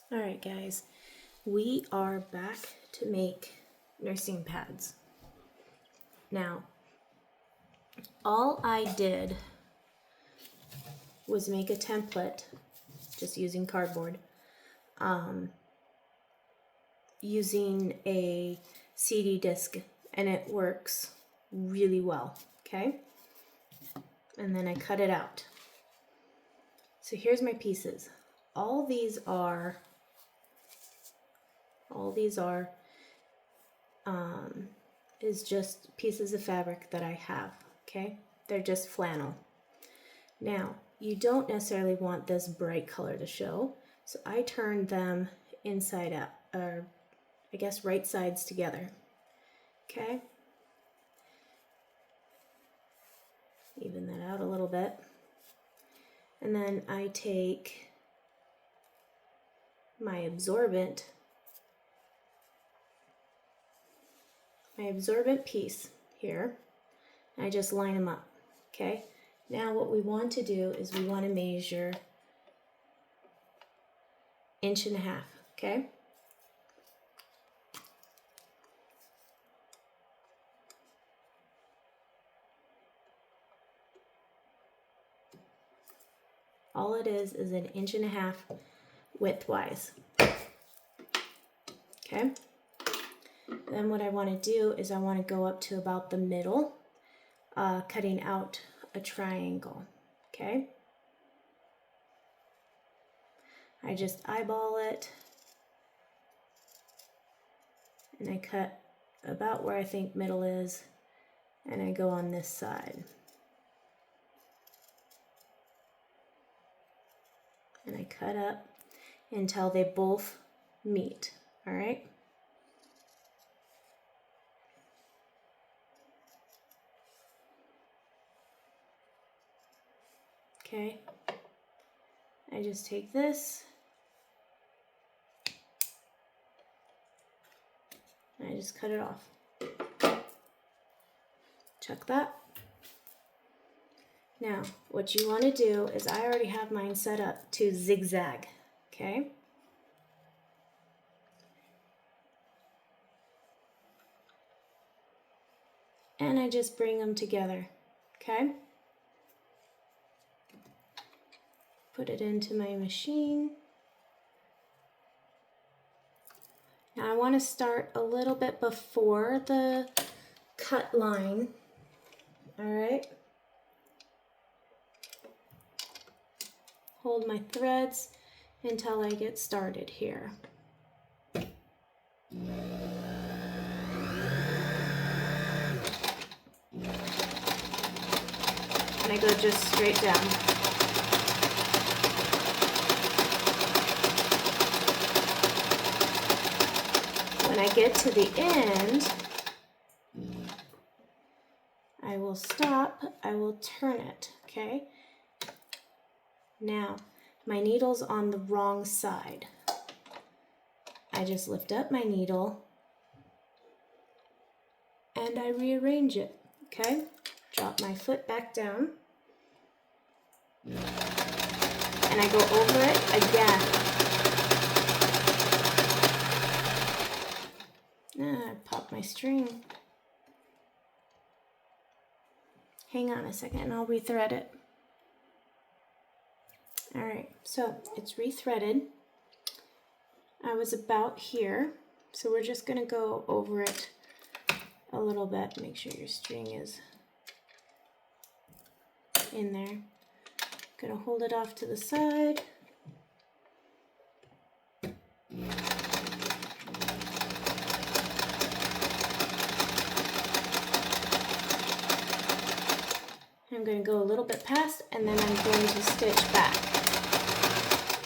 All right, guys, we are back to make nursing pads. Now, all I did was make a template just using cardboard, using a CD disc, and it works really well, okay? And then I cut it out. So here's my pieces. All these are is just pieces of fabric that I have, okay? They're just flannel. Now, you don't necessarily want this bright color to show, so I turned them inside out, or I guess right sides together, okay? Even that out a little bit. And then I take my absorbent piece here, and I just line them up, okay? Now what we want to do is we want to measure 1.5 inches, okay? All it is 1.5 inches widthwise, okay? Then what I want to do is I want to go up to about the middle, cutting out a triangle, okay? I just eyeball it, and I cut about where I think middle is, and I go on this side. And I cut up until they both meet, all right? Okay, I just take this, and I just cut it off. Check that. Now, what you want to do is I already have mine set up to zigzag, okay? And I just bring them together, okay? Put it into my machine. Now I want to start a little bit before the cut line, all right? Hold my threads until I get started here. And I go just straight down. When I get to the end, I will stop, I will turn it, okay? Now, my needle's on the wrong side. I just lift up my needle and I rearrange it, okay? Drop my foot back down and I go over it again. I pop my string. Hang on a second and I'll rethread it. All right, so it's rethreaded. I was about here, so we're just gonna go over it a little bit. Make sure your string is in there. Gonna hold it off to the side. I'm going to go a little bit past, and then I'm going to stitch back,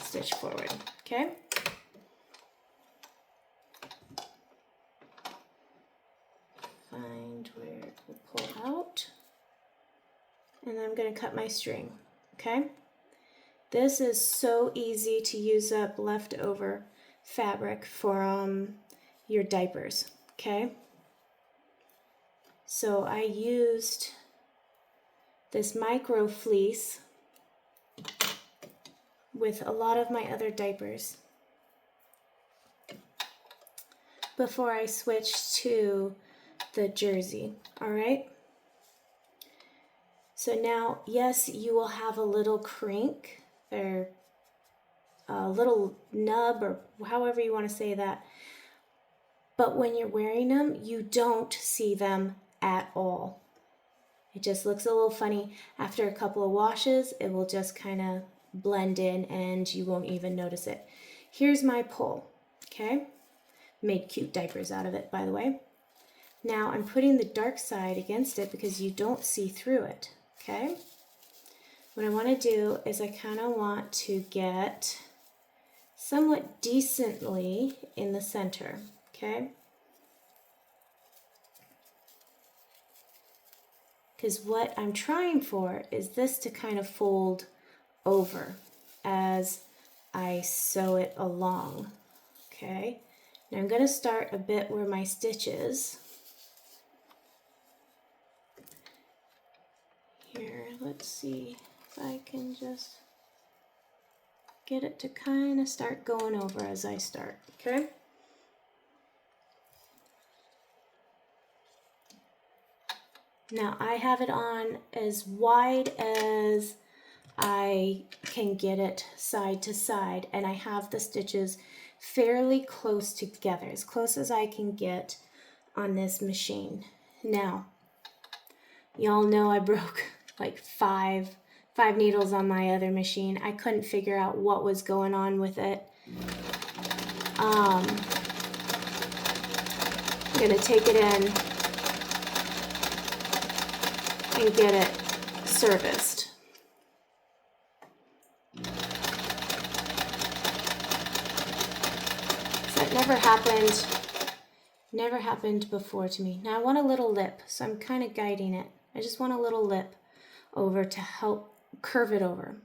stitch forward, okay? Find where it will pull out, and then I'm going to cut my string, okay? This is so easy to use up leftover fabric from your diapers, okay? So I used this micro fleece with a lot of my other diapers. before I switch to the jersey, all right? So now, yes, you will have a little crink or a little nub, or however you want to say that. But when you're wearing them, you don't see them at all. It just looks a little funny. After a couple of washes, it will just kind of blend in and you won't even notice it. Here's my pull, okay? Made cute diapers out of it, by the way. Now I'm putting the dark side against it because you don't see through it, okay? What I want to do is I kind of want to get somewhat decently in the center, okay? Because what I'm trying for is this to kind of fold over as I sew it along, okay? Now I'm going to start a bit where my stitch is. Here, let's see if I can just get it to kind of start going over as I start, okay? Now I have it on as wide as I can get it side to side, and I have the stitches fairly close together, as close as I can get on this machine. Now, y'all know I broke like five needles on my other machine. I couldn't figure out what was going on with it. I'm gonna take it in and get it serviced. So it never happened before to me. Now I want a little lip, so I'm kind of guiding it. I just want a little lip over to help curve it over.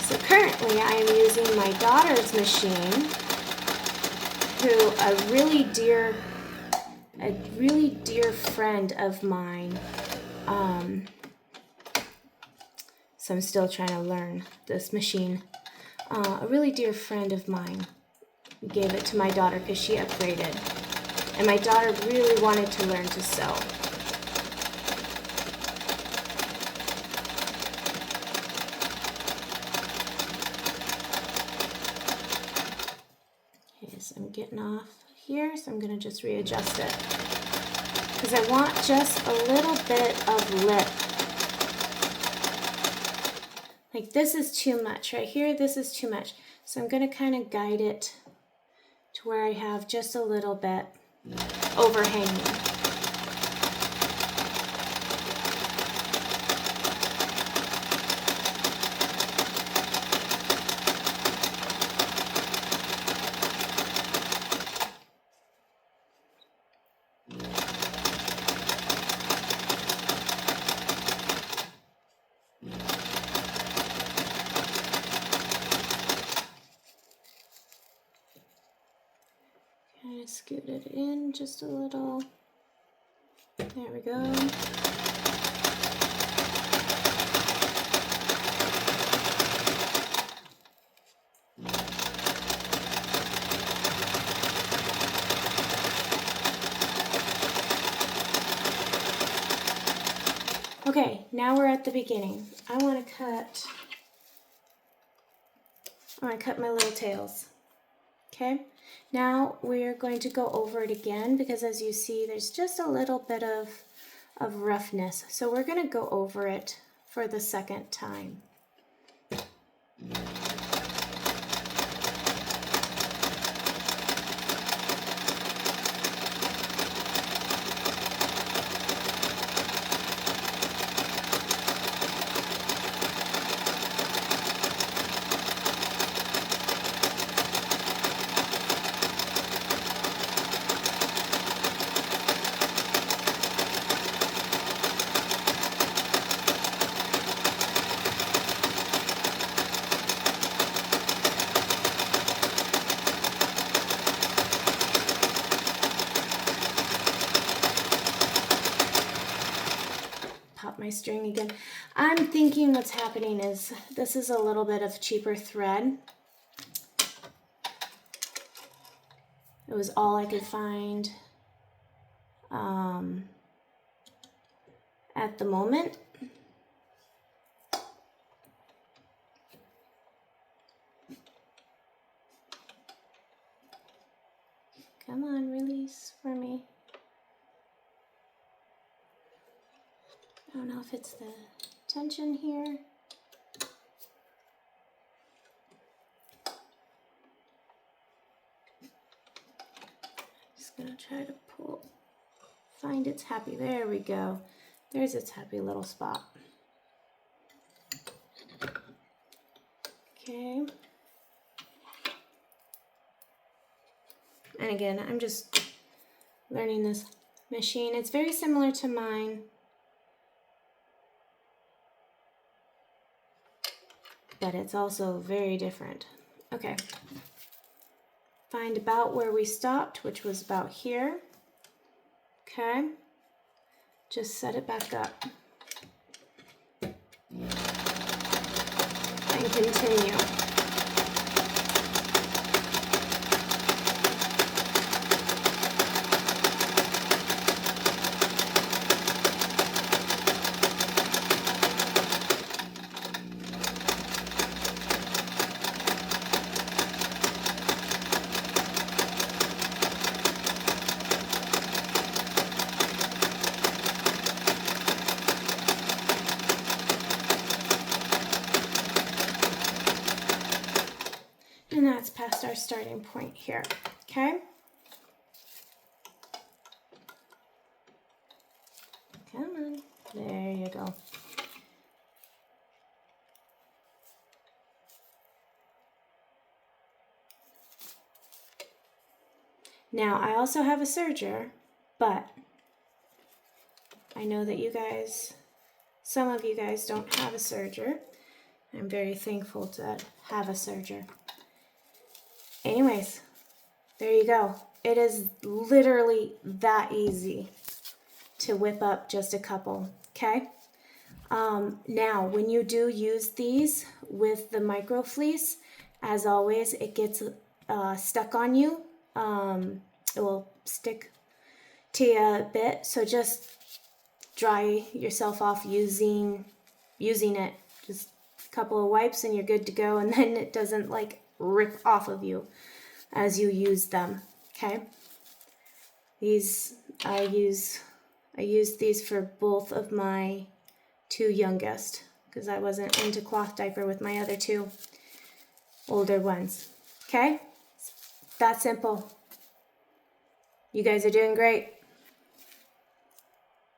So currently I am using my daughter's machine, who a really dear friend of mine, so I'm still trying to learn this machine. A really dear friend of mine gave it to my daughter because she upgraded, and my daughter really wanted to learn to sew. Okay, so I'm getting off here, so I'm going to just readjust it because I want just a little bit of lip. Like this is too much right here, this is too much. So I'm going to kind of guide it to where I have just a little bit overhanging. Kind of scoot it in just a little. There we go. Okay, now we're at the beginning. I want to cut my little tails. Okay, now we're going to go over it again because as you see, there's just a little bit of roughness. So we're going to go over it for the second time. My string again. I'm thinking what's happening is this is a little bit of cheaper thread. It was all I could find at the moment. Come on, release for me. I don't know if it's the tension here. Just gonna try to pull, find its happy, there we go. There's its happy little spot. Okay. And again, I'm just learning this machine. It's very similar to mine, but it's also very different. Okay. Find about where we stopped, which was about here. Okay. Just set it back up. And continue. And that's past our starting point here, okay? Come on, there you go. Now, I also have a serger, but I know that you guys, some of you guys don't have a serger. I'm very thankful to have a serger. Anyways, there you go. It is literally that easy to whip up just a couple, okay? Now, when you do use these with the micro fleece, as always, it gets stuck on you. It will stick to you a bit, so just dry yourself off using it. Just a couple of wipes and you're good to go, and then it doesn't like rip off of you as you use them, okay? These, I use these for both of my two youngest, because I wasn't into cloth diaper with my other two older ones, okay? That simple. You guys are doing great.